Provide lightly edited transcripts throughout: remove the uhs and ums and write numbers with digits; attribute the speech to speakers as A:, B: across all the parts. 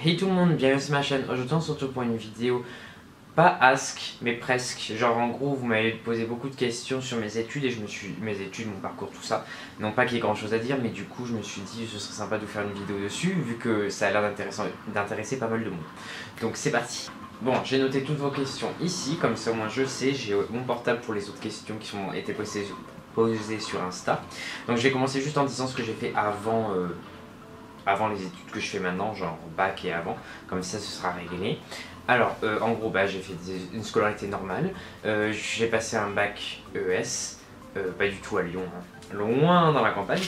A: Hey tout le monde, bienvenue sur ma chaîne. Aujourd'hui on se retrouve pour une vidéo pas ask mais presque. Genre en gros vous m'avez posé beaucoup de questions sur mes études et mes études, mon parcours, tout ça. Non pas qu'il y ait grand chose à dire, mais du coup je me suis dit ce serait sympa de faire une vidéo dessus vu que ça a l'air d'intéresser pas mal de monde. Donc c'est parti. Bon, j'ai noté toutes vos questions ici, comme ça au moins je sais, j'ai mon portable pour les autres questions qui ont été posées sur Insta. Donc je vais commencer juste en disant ce que j'ai fait avant les études que je fais maintenant, genre bac et avant, comme ça ce sera réglé. Alors en gros j'ai fait une scolarité normale, j'ai passé un bac ES, pas du tout à Lyon, hein, loin dans la campagne,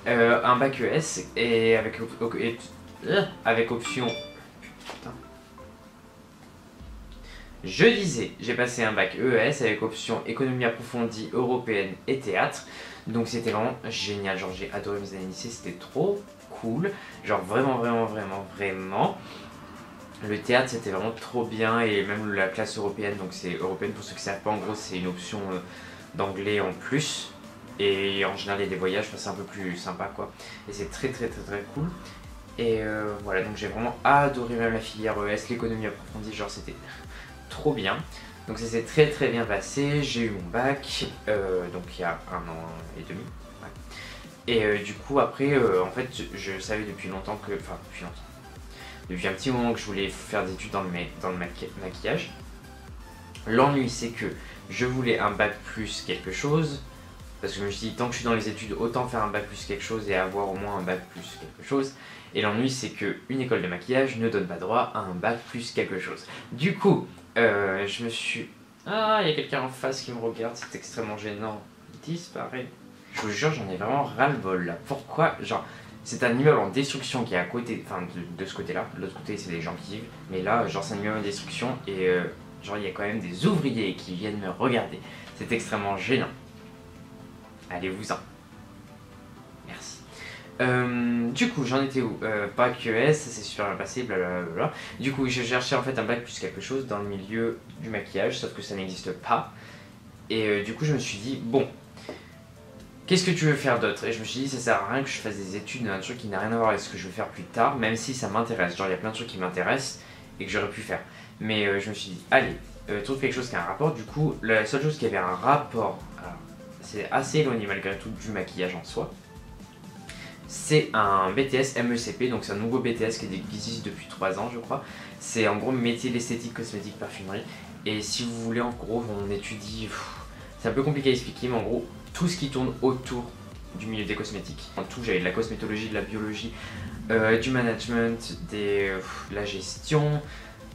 A: un bac ES et avec option... Putain. Je disais, j'ai passé un bac ES avec option économie approfondie européenne et théâtre. Donc c'était vraiment génial, genre j'ai adoré mes années lycée, c'était trop cool. Genre vraiment. Le théâtre c'était vraiment trop bien et même la classe européenne, donc c'est européenne pour ceux qui ne savent pas, en gros c'est une option d'anglais en plus. Et en général il y a des voyages, c'est un peu plus sympa quoi. Et c'est très cool. Et voilà, donc j'ai vraiment adoré même la filière ES, l'économie approfondie, genre c'était trop bien. Donc ça s'est très bien passé, j'ai eu mon bac, donc il y a 1 an et demi. Ouais. Et du coup après, en fait je savais depuis longtemps que, enfin depuis un petit moment que je voulais faire des études dans le maquillage. L'ennui c'est que je voulais un bac plus quelque chose, parce que je me suis dit tant que je suis dans les études autant faire un bac plus quelque chose et avoir au moins un bac plus quelque chose. Et l'ennui c'est qu'une école de maquillage ne donne pas droit à un bac plus quelque chose. Du coup, je me suis... Ah, il y a quelqu'un en face qui me regarde, c'est extrêmement gênant. Il disparaît. Je vous jure, j'en ai vraiment ras-le-bol là. Pourquoi? Genre, c'est un immeuble en destruction qui est à côté, enfin de ce côté-là. De l'autre côté, c'est des gens qui vivent. Mais là, genre, c'est un immeuble en destruction et genre, il y a quand même des ouvriers qui viennent me regarder. C'est extrêmement gênant. Allez-vous-en. Merci. Du coup, j'en étais où? Bac ES, ça s'est super bien passé, blablabla. Du coup, je cherchais en fait un bac plus quelque chose dans le milieu du maquillage, sauf que ça n'existe pas. Et du coup, je me suis dit, bon, qu'est-ce que tu veux faire d'autre? Et je me suis dit, ça sert à rien que je fasse des études d'un truc qui n'a rien à voir avec ce que je veux faire plus tard, même si ça m'intéresse. Genre, il y a plein de trucs qui m'intéressent et que j'aurais pu faire. Mais je me suis dit, allez, trouve quelque chose qui a un rapport. Du coup, la seule chose qui avait un rapport, c'est assez éloigné malgré tout du maquillage en soi. C'est un BTS MECP, donc c'est un nouveau BTS qui existe depuis 3 ans je crois. C'est en gros métier d'esthétique, cosmétique, parfumerie. Et si vous voulez, en gros on étudie, c'est un peu compliqué à expliquer, mais en gros tout ce qui tourne autour du milieu des cosmétiques. En tout, j'avais de la cosmétologie, de la biologie, du management, de la gestion,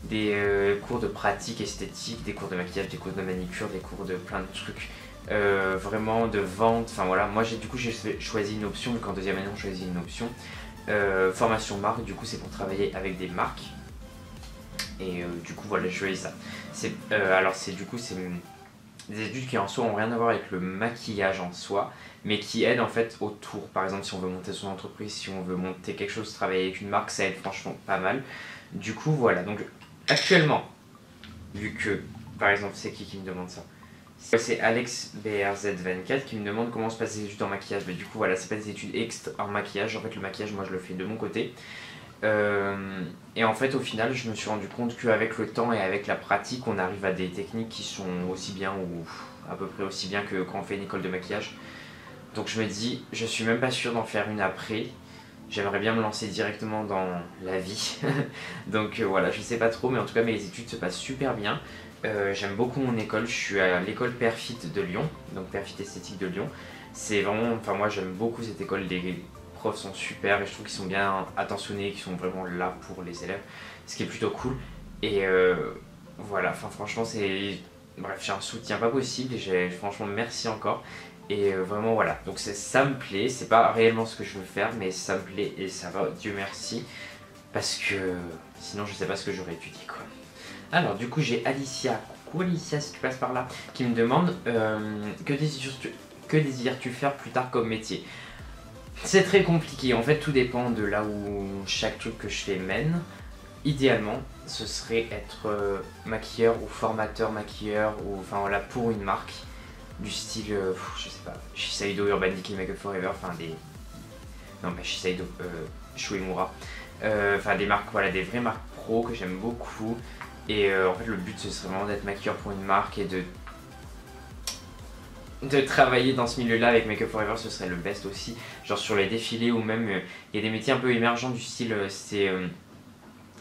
A: des cours de pratique esthétique, des cours de maquillage, des cours de manicure, des cours de plein de trucs. Vraiment de vente, enfin voilà, moi j'ai choisi une option, vu qu'en deuxième année on choisit une option formation marque, du coup c'est pour travailler avec des marques et du coup voilà, j'ai choisi ça. Alors c'est des études qui en soi ont rien à voir avec le maquillage en soi, mais qui aident en fait autour. Par exemple, si on veut monter son entreprise, si on veut monter quelque chose, travailler avec une marque, ça aide franchement pas mal. Du coup voilà, donc actuellement, vu que par exemple c'est qui me demande ça? C'est AlexBRZ24 qui me demande comment se passent les études en maquillage. Mais du coup voilà, c'est pas des études en maquillage, en fait le maquillage moi je le fais de mon côté. Et en fait au final je me suis rendu compte qu'avec le temps et avec la pratique on arrive à des techniques qui sont aussi bien ou à peu près aussi bien que quand on fait une école de maquillage. Donc je me dis, je suis même pas sûr d'en faire une après. J'aimerais bien me lancer directement dans la vie. Donc voilà, je sais pas trop, mais en tout cas mes études se passent super bien. J'aime beaucoup mon école, je suis à l'école Perfit de Lyon, donc Perfit Esthétique de Lyon. C'est vraiment, enfin moi j'aime beaucoup cette école, les profs sont super et je trouve qu'ils sont bien attentionnés, qu'ils sont vraiment là pour les élèves, ce qui est plutôt cool. Et voilà, enfin franchement c'est... Bref, j'ai un soutien pas possible et franchement merci encore. Et vraiment voilà, donc ça me plaît, c'est pas réellement ce que je veux faire, mais ça me plaît et ça va, Dieu merci. Parce que sinon je sais pas ce que j'aurais étudié quoi. Alors du coup j'ai Alicia, coucou Alicia si tu passes par là, qui me demande que désires-tu faire plus tard comme métier? C'est très compliqué, en fait tout dépend de là où chaque truc que je fais mène. Idéalement ce serait être maquilleur ou formateur maquilleur ou enfin voilà pour une marque du style, je sais pas, Shiseido, Urban Decay Makeup Forever, enfin des... Non mais Shiseido, Shu Uemura. Enfin des marques, voilà, des vraies marques pro que j'aime beaucoup. Et en fait le but ce serait vraiment d'être maquilleur pour une marque et de travailler dans ce milieu-là avec Make Up For Ever, ce serait le best aussi. Genre sur les défilés ou même il y a des métiers un peu émergents du style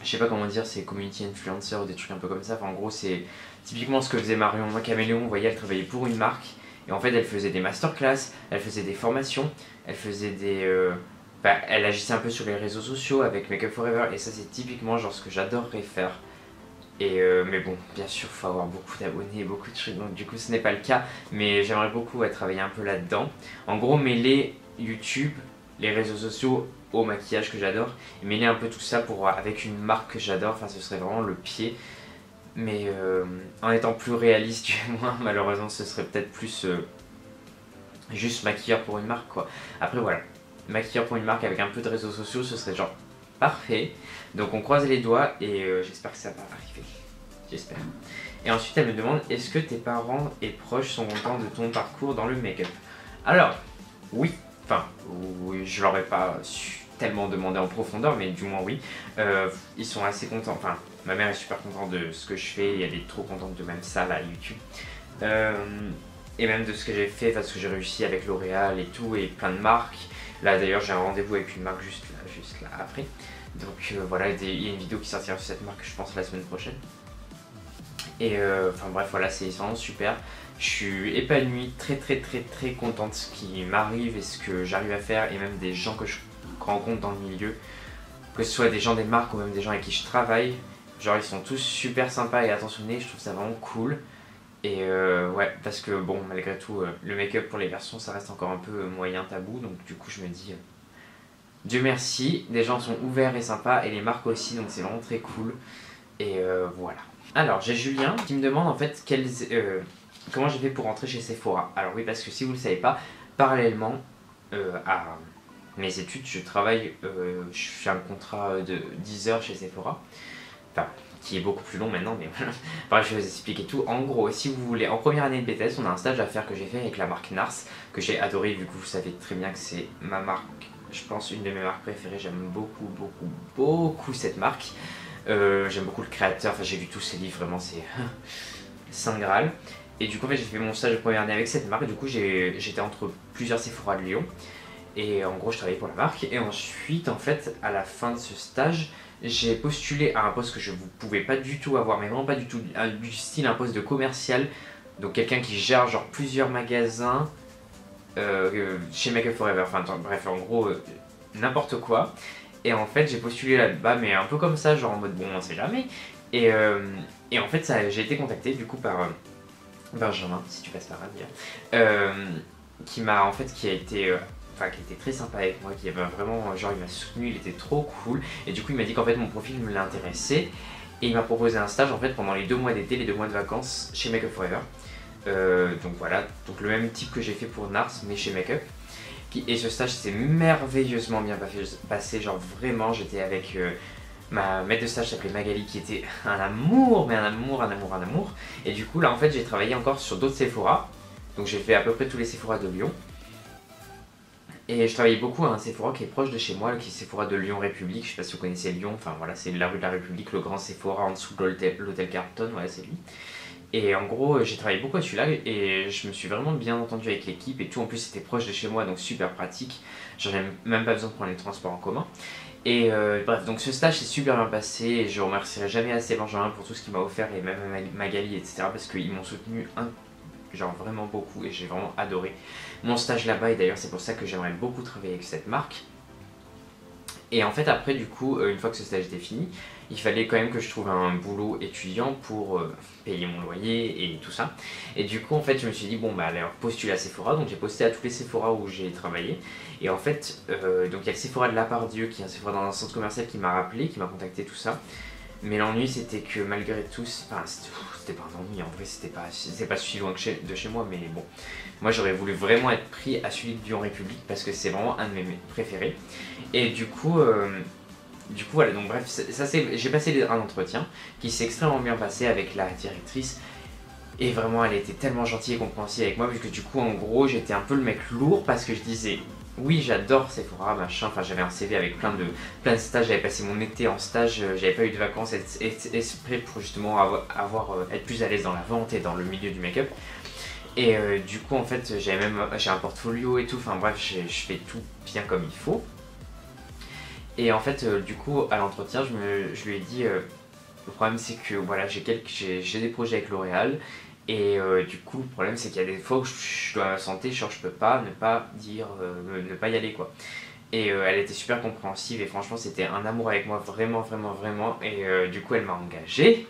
A: je sais pas comment dire, c'est community influencer ou des trucs un peu comme ça. Enfin, en gros c'est typiquement ce que faisait Marion Caméléon. Vous voyez, elle travaillait pour une marque et en fait elle faisait des masterclass, elle faisait des formations, elle faisait des... elle agissait un peu sur les réseaux sociaux avec Make Up For Ever et ça c'est typiquement genre ce que j'adorerais faire. Et mais bon, bien sûr, il faut avoir beaucoup d'abonnés, beaucoup de trucs, donc du coup ce n'est pas le cas. Mais j'aimerais beaucoup travailler un peu là-dedans. En gros, mêler YouTube, les réseaux sociaux au maquillage que j'adore. Et mêler un peu tout ça avec une marque que j'adore, enfin ce serait vraiment le pied. Mais en étant plus réaliste du moins, malheureusement ce serait peut-être plus juste maquilleur pour une marque quoi. Après voilà, maquilleur pour une marque avec un peu de réseaux sociaux, ce serait genre parfait. Donc on croise les doigts et j'espère que ça va arriver. J'espère. Et ensuite elle me demande, est-ce que tes parents et proches sont contents de ton parcours dans le make-up? Alors, oui. Enfin, oui, je leur ai pas tellement demandé en profondeur, mais du moins oui. Ils sont assez contents. Enfin, ma mère est super contente de ce que je fais et elle est trop contente de même ça là à YouTube. Et même de ce que j'ai fait, parce que j'ai réussi avec L'Oréal et tout, et plein de marques. Là d'ailleurs j'ai un rendez-vous avec une marque juste là après. Donc voilà, il y a une vidéo qui sortira sur cette marque je pense la semaine prochaine. Et enfin bref voilà, c'est vraiment super. Je suis épanoui, très content de ce qui m'arrive et ce que j'arrive à faire. Et même des gens que je rencontre dans le milieu. Que ce soit des gens des marques ou même des gens avec qui je travaille. Genre ils sont tous super sympas et attentionnés, je trouve ça vraiment cool. Et ouais, parce que bon, malgré tout, le make-up pour les garçons, ça reste encore un peu moyen tabou. Donc du coup, je me dis, Dieu merci, les gens sont ouverts et sympas, et les marques aussi, donc c'est vraiment très cool. Et voilà. Alors, j'ai Julien qui me demande en fait comment j'ai fait pour rentrer chez Sephora. Alors oui, parce que si vous ne le savez pas, parallèlement à mes études, je travaille, je fais un contrat de 10 heures chez Sephora. Enfin, qui est beaucoup plus long maintenant, mais voilà. Bref, je vais vous expliquer tout. En gros, si vous voulez, en première année de BTS, on a un stage à faire que j'ai fait avec la marque Nars, que j'ai adoré, vu que vous savez très bien que c'est ma marque, je pense une de mes marques préférées. J'aime beaucoup cette marque. J'aime beaucoup le créateur, enfin j'ai vu tous ses livres, vraiment c'est Saint Graal. Et du coup, en fait, j'ai fait mon stage de première année avec cette marque. Du coup, j'étais entre plusieurs Sephora de Lyon. Et en gros, je travaillais pour la marque. Et ensuite, en fait, à la fin de ce stage, j'ai postulé à un poste que je ne pouvais pas du tout avoir, mais vraiment pas du tout, du style un poste de commercial. Donc quelqu'un qui gère genre plusieurs magasins chez Make Up For Ever. Enfin bref, en gros, n'importe quoi. Et en fait, j'ai postulé là-bas, mais un peu comme ça, genre en mode bon, on sait jamais. Et en fait, j'ai été contacté du coup par Benjamin, si tu passes par là, qui a été très sympa avec moi, qui avait vraiment, genre il m'a soutenu, il était trop cool. Et du coup il m'a dit qu'en fait mon profil me l'intéressait. Et il m'a proposé un stage en fait pendant les 2 mois d'été, les 2 mois de vacances chez Make Up For Ever. Donc voilà, donc le même type que j'ai fait pour Nars, mais chez Make Up. Et ce stage s'est merveilleusement bien passé, genre vraiment j'étais avec ma maître de stage qui s'appelait Magali, qui était un amour, mais un amour. Et du coup là en fait j'ai travaillé encore sur d'autres Sephora. Donc j'ai fait à peu près tous les Sephora de Lyon. Et je travaillais beaucoup à un Sephora qui est proche de chez moi, qui est Sephora de Lyon République. Je sais pas si vous connaissez Lyon, enfin voilà, c'est la rue de la République, le grand Sephora en dessous de l'hôtel Carlton, ouais, c'est lui. Et en gros, j'ai travaillé beaucoup à celui-là et je me suis vraiment bien entendu avec l'équipe et tout. En plus, c'était proche de chez moi, donc super pratique. J'en ai même pas besoin de prendre les transports en commun. Et bref, donc ce stage s'est super bien passé et je remercierai jamais assez Benjamin pour tout ce qu'il m'a offert et même Magali, etc. parce qu'ils m'ont soutenu genre vraiment beaucoup et j'ai vraiment adoré mon stage là-bas. Et d'ailleurs c'est pour ça que j'aimerais beaucoup travailler avec cette marque. Et en fait après du coup, une fois que ce stage était fini, il fallait quand même que je trouve un boulot étudiant pour payer mon loyer et tout ça. Et du coup en fait je me suis dit bon bah allez postuler à Sephora. Donc j'ai posté à tous les Sephora où j'ai travaillé. Et en fait donc il y a le Sephora de Lapardieu qui est un Sephora dans un centre commercial qui m'a rappelé, qui m'a contacté, tout ça. Mais l'ennui c'était que malgré tout, enfin c'était pas un ennui, en vrai c'était pas si loin que de chez moi, mais bon. Moi j'aurais voulu vraiment être pris à celui de Lyon République parce que c'est vraiment un de mes préférés. Et du coup voilà, donc bref, j'ai passé un entretien qui s'est extrêmement bien passé avec la directrice. Et vraiment elle était tellement gentille et compréhensive avec moi, puisque du coup en gros j'étais un peu le mec lourd parce que je disais oui, j'adore Sephora, machin, enfin j'avais un CV avec plein de stages, j'avais passé mon été en stage, j'avais pas eu de vacances, exprès pour justement être plus à l'aise dans la vente et dans le milieu du make-up. Et du coup en fait j'ai un portfolio et tout, enfin bref je fais tout bien comme il faut. Et en fait du coup à l'entretien je lui ai dit le problème c'est que voilà j'ai des projets avec L'Oréal. Et du coup, le problème c'est qu'il y a des fois où je dois m'absenter, genre je peux pas ne pas dire, ne pas y aller quoi. Et elle était super compréhensive et franchement c'était un amour avec moi, vraiment, vraiment, vraiment. Et du coup, elle m'a engagé.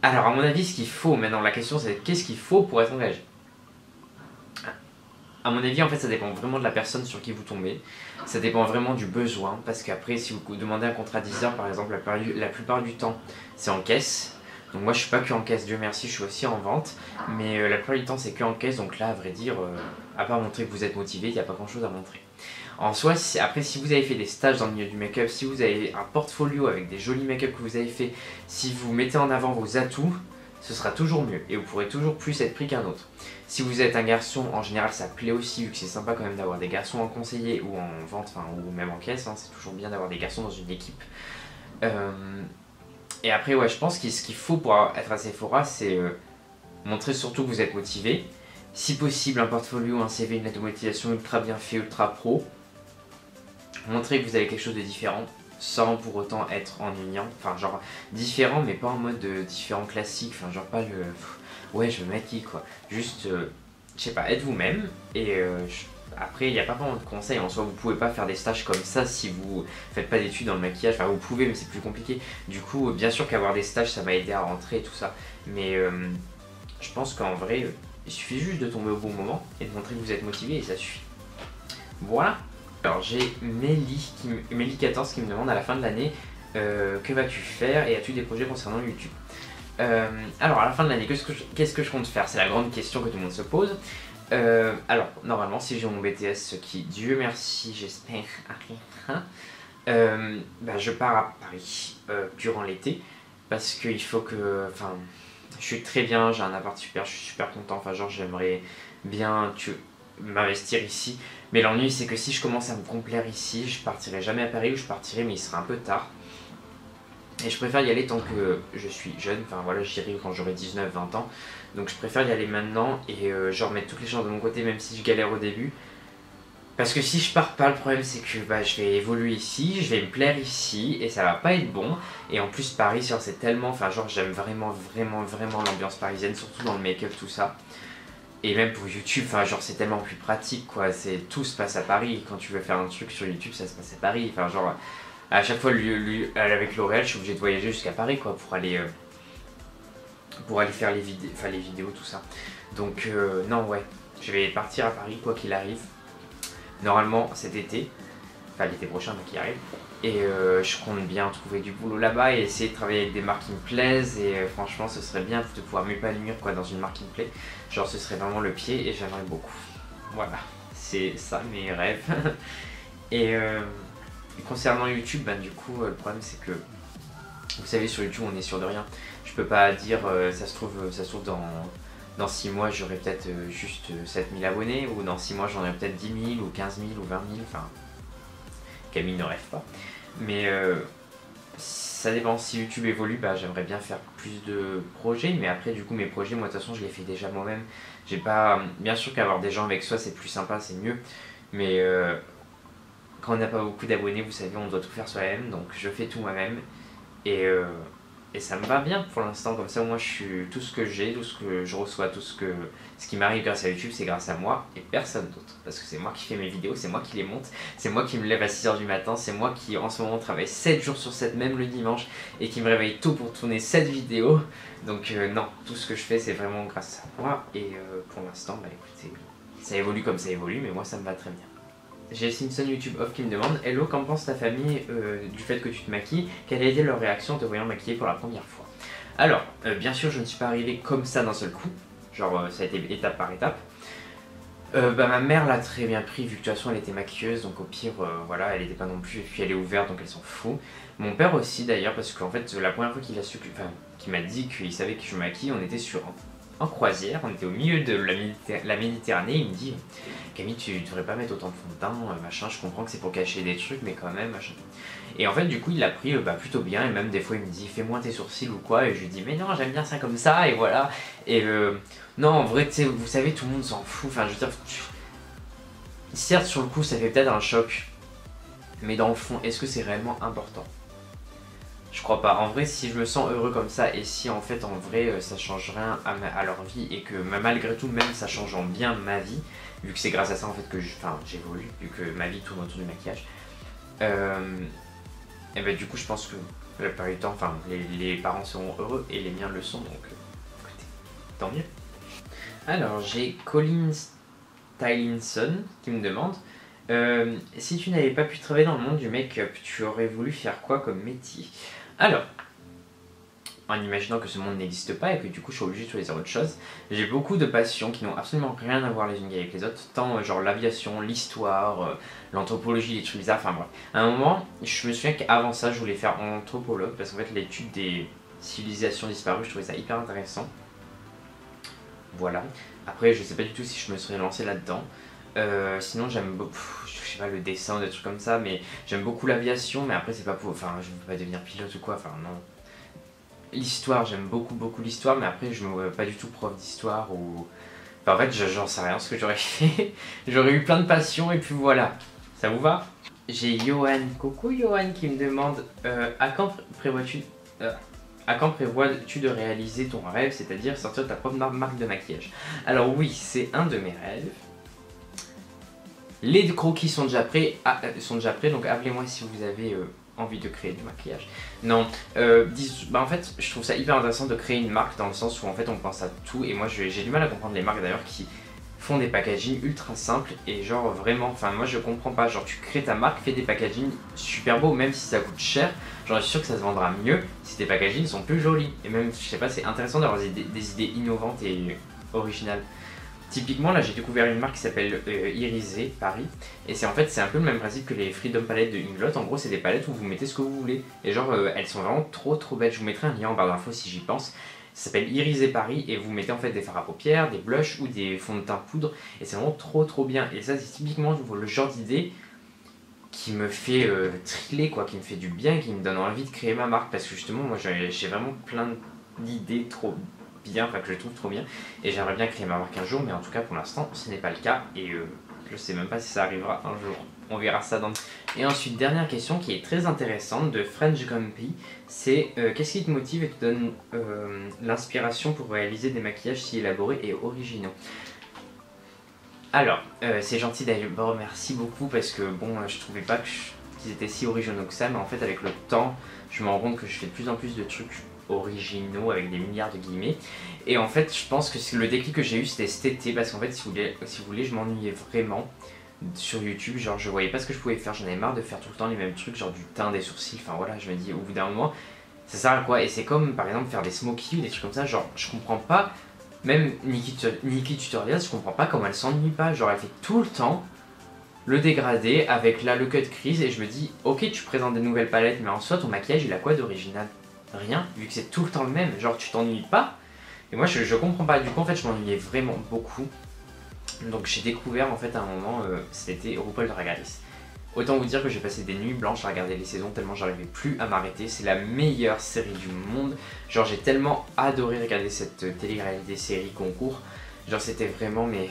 A: Alors, à mon avis, ce qu'il faut maintenant, la question c'est qu'est-ce qu'il faut pour être engagé? À mon avis, en fait, ça dépend vraiment de la personne sur qui vous tombez. Ça dépend vraiment du besoin. Parce qu'après, si vous demandez un contrat 10 heures, par exemple, la plupart du temps, c'est en caisse. Donc moi je suis pas que en caisse, Dieu merci, je suis aussi en vente, mais la plupart du temps c'est que en caisse, donc là à vrai dire, à part montrer que vous êtes motivé, il n'y a pas grand chose à montrer. En soi, après si vous avez fait des stages dans le milieu du make-up, si vous avez un portfolio avec des jolis make-up que vous avez fait, si vous mettez en avant vos atouts, ce sera toujours mieux et vous pourrez toujours plus être pris qu'un autre. Si vous êtes un garçon, en général ça plaît aussi, vu que c'est sympa quand même d'avoir des garçons en conseiller ou en vente, enfin ou même en caisse, hein, c'est toujours bien d'avoir des garçons dans une équipe. Et après, ouais, je pense que ce qu'il faut pour être à Sephora, c'est montrer surtout que vous êtes motivé. Si possible, un portfolio, un CV, une lettre de motivation ultra bien fait, ultra pro. Montrer que vous avez quelque chose de différent, sans pour autant être ennuyant. Enfin, genre différent, mais pas en mode différent classique. Enfin, genre pas le... Ouais, je me maquille, quoi. Juste, je sais pas, être vous-même. Et après, il n'y a pas vraiment de conseils. En soi, vous pouvez pas faire des stages comme ça si vous faites pas d'études dans le maquillage. Enfin, vous pouvez, mais c'est plus compliqué. Du coup, bien sûr qu'avoir des stages, ça m'a aidé à rentrer et tout ça. Mais je pense qu'en vrai, il suffit juste de tomber au bon moment et de montrer que vous êtes motivé et ça suffit. Voilà. Alors, j'ai Mélie14 qui me demande à la fin de l'année que vas-tu faire et as-tu des projets concernant YouTube? Alors, à la fin de l'année, qu'est-ce que je compte faire? C'est la grande question que tout le monde se pose. Alors, normalement, si j'ai mon BTS, ce qui, Dieu merci, j'espère, arrivera, je pars à Paris durant l'été parce qu'il faut que, enfin, je suis très bien, j'ai un appart super, je suis super content, enfin, genre, j'aimerais bien m'investir ici, mais l'ennui, c'est que si je commence à me complaire ici, je partirai jamais à Paris ou je partirai, mais il sera un peu tard. Et je préfère y aller tant que je suis jeune, enfin voilà, j'irai quand j'aurai 19-20 ans. Donc je préfère y aller maintenant et genre mettre toutes les chances de mon côté même si je galère au début. Parce que si je pars pas, le problème c'est que je vais évoluer ici, je vais me plaire ici et ça va pas être bon. Et en plus Paris, genre, c'est tellement, enfin genre j'aime vraiment vraiment vraiment l'ambiance parisienne, surtout dans le make-up tout ça. Et même pour YouTube, enfin genre c'est tellement plus pratique quoi, tout se passe à Paris. Quand tu veux faire un truc sur YouTube, ça se passe à Paris, enfin genre... À chaque fois, avec L'Oréal, je suis obligé de voyager jusqu'à Paris quoi, pour aller faire les vidéos, tout ça. Donc, non, ouais, je vais partir à Paris quoi qu'il arrive. Normalement, cet été, enfin l'été prochain, qui arrive. Et je compte bien trouver du boulot là-bas et essayer de travailler avec des marques qui me plaisent. Et franchement, ce serait bien de pouvoir m'épanouir quoi, dans une marque qui me plaît. Genre, ce serait vraiment le pied et j'aimerais beaucoup. Voilà, c'est ça mes rêves. Et. Concernant YouTube, du coup, le problème c'est que, vous savez, sur YouTube, on est sûr de rien. Je peux pas dire, ça se trouve dans 6 mois, j'aurai peut-être juste 7000 abonnés, ou dans 6 mois, j'en aurai peut-être 10 000, ou 15 000, ou 20 000, enfin, Camille ne rêve pas. Mais ça dépend, si YouTube évolue, j'aimerais bien faire plus de projets, mais après, du coup, mes projets, moi, de toute façon, je les fais déjà moi-même. J'ai pas... Bien sûr qu'avoir des gens avec soi, c'est plus sympa, c'est mieux, mais... quand on n'a pas beaucoup d'abonnés, vous savez, on doit tout faire soi-même, donc je fais tout moi-même et ça me va bien pour l'instant. Comme ça, moi, tout ce que j'ai, tout ce que je reçois, ce qui m'arrive grâce à YouTube, c'est grâce à moi et personne d'autre. Parce que c'est moi qui fais mes vidéos, c'est moi qui les monte, c'est moi qui me lève à 6h du matin, c'est moi qui en ce moment travaille 7 jours sur 7, même le dimanche, et qui me réveille tôt pour tourner cette vidéo. Donc non, tout ce que je fais, c'est vraiment grâce à moi et pour l'instant, écoutez, ça évolue comme ça évolue, mais moi, ça me va très bien. J'ai Simpson YouTube Off qui me demande: Hello, qu'en pense ta famille du fait que tu te maquilles? Quelle a été leur réaction en te voyant maquiller pour la première fois? Alors, bien sûr, je ne suis pas arrivé comme ça d'un seul coup. Genre, ça a été étape par étape. Ma mère l'a très bien pris, vu que de toute façon elle était maquilleuse, donc au pire, voilà, elle était pas non plus, et puis elle est ouverte, donc elle s'en fout. Mon père aussi d'ailleurs, parce qu'en fait, la première fois qu'il m'a dit qu'il savait que je maquille, on était sur en croisière, on était au milieu de la Méditerranée, il me dit Camille, tu devrais pas mettre autant de fond de teint, machin, je comprends que c'est pour cacher des trucs, mais quand même, machin. Et en fait, du coup, il l'a pris plutôt bien, et même des fois, il me dit fais-moi tes sourcils ou quoi, et je lui dis mais non, j'aime bien ça comme ça, et voilà. Et non, en vrai, tu sais, vous savez, tout le monde s'en fout, enfin, je veux dire, certes, sur le coup, ça fait peut-être un choc, mais dans le fond, est-ce que c'est réellement important? Je crois pas. En vrai, si je me sens heureux comme ça, et si en fait, en vrai, ça change rien à leur vie, et que malgré tout, même ça change en bien ma vie, vu que c'est grâce à ça en fait que j'évolue, vu que ma vie tourne autour du maquillage, et ben du coup, je pense que la plupart du temps, enfin, les parents seront heureux, et les miens le sont, donc écoutez, tant mieux. Alors, j'ai Colin Stylinson qui me demande si tu n'avais pas pu travailler dans le monde du make-up, tu aurais voulu faire quoi comme métier? Alors, en imaginant que ce monde n'existe pas et que du coup je suis obligé de choisir autre chose, j'ai beaucoup de passions qui n'ont absolument rien à voir les unes avec les autres, tant genre l'aviation, l'histoire, l'anthropologie, les trucs bizarres, enfin bref. À un moment, je me souviens qu'avant ça, je voulais faire anthropologue parce qu'en fait l'étude des civilisations disparues, je trouvais ça hyper intéressant. Voilà. Après, je sais pas du tout si je me serais lancé là-dedans. Sinon, j'aime beaucoup, je sais pas, le dessin, des trucs comme ça, mais j'aime beaucoup l'aviation, mais après, c'est pas pour. Enfin, je veux pas devenir pilote ou quoi, enfin, non. L'histoire, j'aime beaucoup l'histoire, mais après, je me vois pas du tout prof d'histoire ou. Enfin, en fait, j'en sais rien ce que j'aurais fait. J'aurais eu plein de passions et puis voilà. Ça vous va? J'ai Johan, coucou Johan, qui me demande à quand prévois-tu. À quand prévois-tu de réaliser ton rêve, c'est-à-dire sortir ta propre marque de maquillage? Alors oui, c'est un de mes rêves. Les croquis sont déjà prêts, donc appelez-moi si vous avez envie de créer du maquillage. Non, en fait, je trouve ça hyper intéressant de créer une marque dans le sens où en fait on pense à tout, et moi j'ai du mal à comprendre les marques d'ailleurs qui font des packaging ultra simples et genre vraiment, enfin moi je comprends pas, genre tu crées ta marque, fais des packaging super beaux, même si ça coûte cher, genre je suis sûr que ça se vendra mieux si tes packaging sont plus jolis, et même je sais pas, c'est intéressant d'avoir des idées innovantes et originales. Typiquement là j'ai découvert une marque qui s'appelle Irisé Paris, et c'est en fait c'est un peu le même principe que les Freedom Palettes de Inglot. En gros c'est des palettes où vous mettez ce que vous voulez, et genre elles sont vraiment trop belles. Je vous mettrai un lien en barre d'infos si j'y pense. Ça s'appelle Irisé Paris, et vous mettez en fait des fards à paupières, des blushs ou des fonds de teint poudre, et c'est vraiment trop bien. Et ça c'est typiquement le genre d'idée qui me fait triller quoi, qui me fait du bien, qui me donne envie de créer ma marque, parce que justement moi j'ai vraiment plein d'idées trop bien, enfin que je trouve trop bien, et j'aimerais bien créer ma marque un jour, mais en tout cas pour l'instant ce n'est pas le cas, et je sais même pas si ça arrivera un jour, on verra ça dans... Et ensuite dernière question qui est très intéressante de French Grumpy, c'est qu'est-ce qui te motive et te donne l'inspiration pour réaliser des maquillages si élaborés et originaux? Alors c'est gentil d'abord, merci beaucoup, parce que bon je trouvais pas qu'ils étaient si originaux que ça, mais en fait avec le temps je me rends compte que je fais de plus en plus de trucs originaux avec des milliards de guillemets, et en fait je pense que le déclic que j'ai eu c'était cet été, parce qu'en fait si vous voulez je m'ennuyais vraiment sur YouTube, genre je voyais pas ce que je pouvais faire, j'en avais marre de faire tout le temps les mêmes trucs, genre du teint, des sourcils, enfin voilà, je me dis au bout d'un moment ça sert à quoi? Et c'est comme par exemple faire des smokies ou des trucs comme ça, genre je comprends pas, même Nikki Tutorials, je comprends pas comment elle s'ennuie pas, genre elle fait tout le temps le dégradé avec là le cut crease, et je me dis ok tu présentes des nouvelles palettes, mais en soi ton maquillage il a quoi d'original? Rien, vu que c'est tout le temps le même, genre tu t'ennuies pas. Et moi je comprends pas, du coup en fait je m'ennuyais vraiment beaucoup. Donc j'ai découvert en fait à un moment, c'était RuPaul Drag Race. Autant vous dire que j'ai passé des nuits blanches à regarder les saisons tellement j'arrivais plus à m'arrêter. C'est la meilleure série du monde, genre j'ai tellement adoré regarder cette télé-réalité série concours. Genre c'était vraiment mais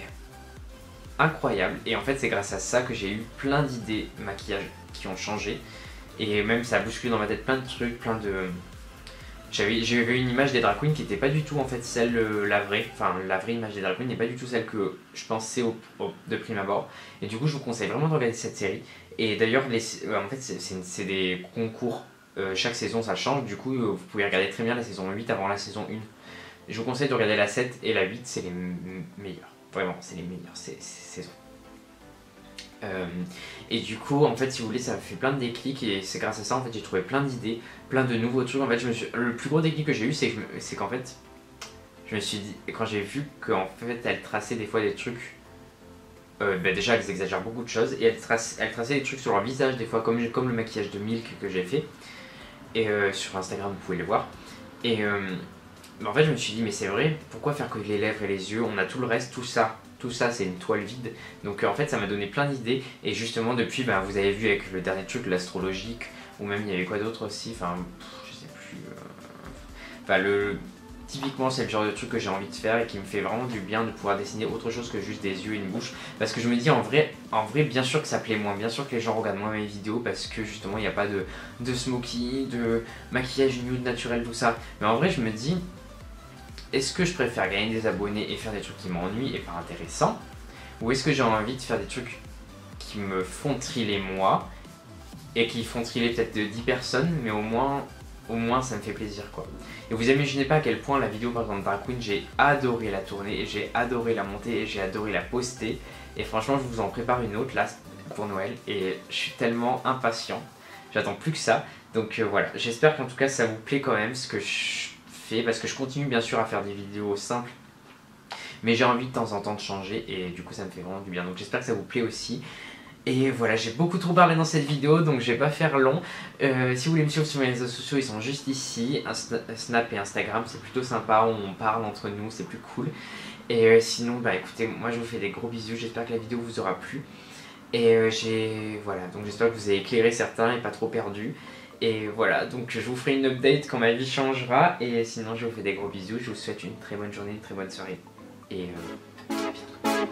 A: incroyable, et en fait c'est grâce à ça que j'ai eu plein d'idées maquillage qui ont changé, et même ça a bousculé dans ma tête plein de trucs, plein de... J'ai vu une image des drag queens qui n'était pas du tout en fait celle, la vraie image des drag queens n'est pas du tout celle que je pensais de prime abord, et du coup je vous conseille vraiment de regarder cette série. Et d'ailleurs en fait c'est des concours, chaque saison ça change, du coup vous pouvez regarder très bien la saison 8 avant la saison 1. Je vous conseille de regarder la 7 et la 8, c'est les meilleures, vraiment c'est les meilleures saisons. Et du coup en fait si vous voulez ça me fait plein de déclics, et c'est grâce à ça en fait j'ai trouvé plein d'idées, plein de nouveaux trucs. En fait le plus gros déclic que j'ai eu c'est qu'en fait je me suis dit, quand j'ai vu qu'en fait elle traçait des fois des trucs, déjà elles exagèrent beaucoup de choses, et elle traçait des trucs sur leur visage des fois, comme le maquillage de Milk que j'ai fait, et sur Instagram vous pouvez le voir, et en fait je me suis dit mais c'est vrai, pourquoi faire que les lèvres et les yeux, on a tout le reste, tout ça c'est une toile vide. Donc en fait ça m'a donné plein d'idées et justement depuis vous avez vu avec le dernier truc, l'astrologique, ou même il y avait quoi d'autre aussi, enfin je sais plus. Typiquement c'est le genre de truc que j'ai envie de faire et qui me fait vraiment du bien de pouvoir dessiner autre chose que juste des yeux et une bouche. Parce que je me dis en vrai bien sûr que ça plaît moins, bien sûr que les gens regardent moins mes vidéos parce que justement il n'y a pas de smoky, de maquillage nude naturel, tout ça. Mais en vrai je me dis, est-ce que je préfère gagner des abonnés et faire des trucs qui m'ennuient et pas intéressants, ou est-ce que j'ai envie de faire des trucs qui me font thriller moi et qui font thriller peut-être de 10 personnes, mais au moins ça me fait plaisir quoi. Et vous imaginez pas à quel point la vidéo par exemple Drag Queen, j'ai adoré la tourner et j'ai adoré la monter et j'ai adoré la poster. Et franchement je vous en prépare une autre là pour Noël et je suis tellement impatient, j'attends plus que ça. Donc voilà, j'espère qu'en tout cas ça vous plaît quand même ce que je fais, parce que je continue bien sûr à faire des vidéos simples, mais j'ai envie de temps en temps de changer et du coup ça me fait vraiment du bien. Donc j'espère que ça vous plaît aussi. Et voilà, j'ai beaucoup trop parlé dans cette vidéo, donc je vais pas faire long. Si vous voulez me suivre sur mes réseaux sociaux, ils sont juste ici. Snap et Instagram, c'est plutôt sympa, on parle entre nous, c'est plus cool. Et sinon, écoutez, moi je vous fais des gros bisous, j'espère que la vidéo vous aura plu. Et voilà, donc j'espère que vous avez éclairé certains et pas trop perdu. Et voilà, donc je vous ferai une update quand ma vie changera. Et sinon, je vous fais des gros bisous, je vous souhaite une très bonne journée, une très bonne soirée. Et à bientôt.